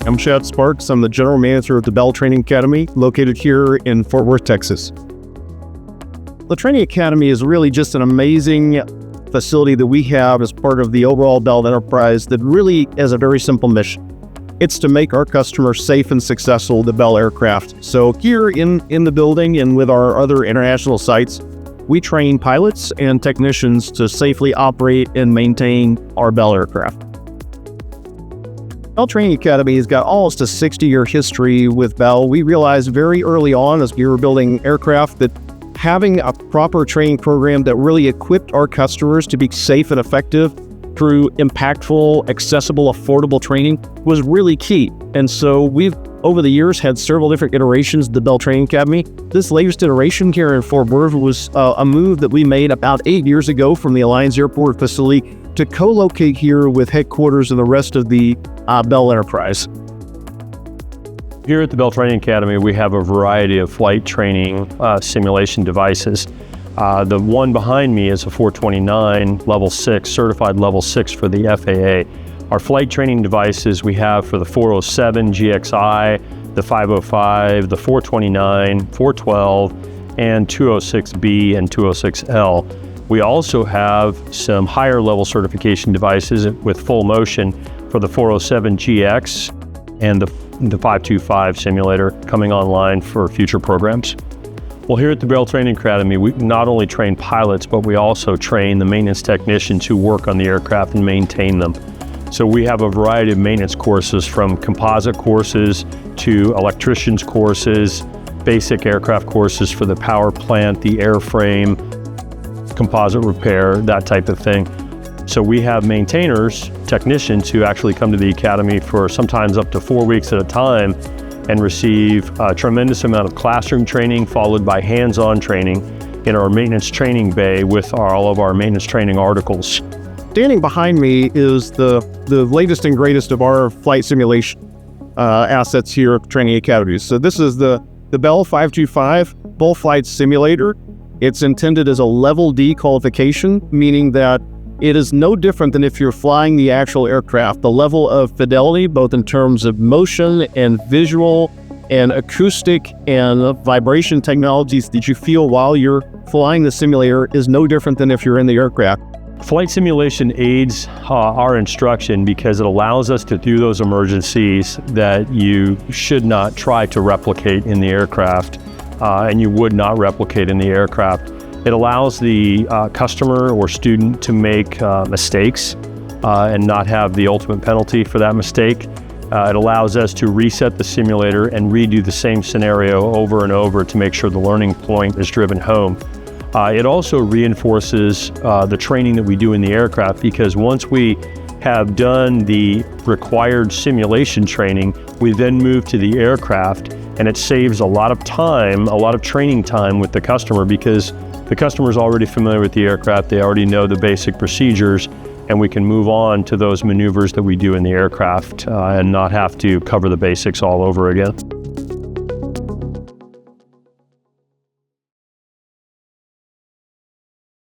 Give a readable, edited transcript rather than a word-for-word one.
I'm Chad Sparks. I'm the general manager of the Bell Training Academy, located here in Fort Worth, Texas. The Training Academy is really just an amazing facility that we have as part of the overall Bell enterprise that really has a very simple mission. It's to make our customers safe and successful with the Bell aircraft. So here in the building and with our other international sites, we train pilots and technicians to safely operate and maintain our Bell aircraft. Bell Training Academy has got almost a 60-year history with Bell. We realized very early on as we were building aircraft that having a proper training program that really equipped our customers to be safe and effective through impactful, accessible, affordable training was really key. And so we've, over the years, had several different iterations of the Bell Training Academy. This latest iteration here in Fort Worth was a move that we made about 8 years ago from the Alliance Airport facility to co-locate here with headquarters and the rest of the Bell enterprise. Here at the Bell Training Academy, we have a variety of flight training simulation devices. The one behind me is a 429 Level 6, certified Level 6 for the FAA. Our flight training devices we have for the 407 GXI, the 505, the 429, 412, and 206B and 206L. We also have some higher level certification devices with full motion for the 407 GX and the 525 simulator coming online for future programs. Well, here at the Bell Training Academy, we not only train pilots, but we also train the maintenance technicians who work on the aircraft and maintain them. So we have a variety of maintenance courses, from composite courses to electricians courses, basic aircraft courses for the power plant, the airframe, composite repair, that type of thing. So we have maintainers, technicians who actually come to the academy for sometimes up to 4 weeks at a time and receive a tremendous amount of classroom training followed by hands-on training in our maintenance training bay with all of our maintenance training articles. Standing behind me is the latest and greatest of our flight simulation assets here at Training Academy. So this is the Bell 525 Full Flight Simulator. It's intended as a Level D qualification, meaning that it is no different than if you're flying the actual aircraft. The level of fidelity, both in terms of motion and visual and acoustic and vibration technologies that you feel while you're flying the simulator, is no different than if you're in the aircraft. Flight simulation aids our instruction because it allows us to do those emergencies that you should not try to replicate in the aircraft, and you would not replicate in the aircraft. It allows the customer or student to make mistakes and not have the ultimate penalty for that mistake. It allows us to reset the simulator and redo the same scenario over and over to make sure the learning point is driven home. It also reinforces the training that we do in the aircraft, because once we have done the required simulation training, we then move to the aircraft, and it saves a lot of time, a lot of training time with the customer, because the customer is already familiar with the aircraft. They already know the basic procedures, and we can move on to those maneuvers that we do in the aircraft and not have to cover the basics all over again.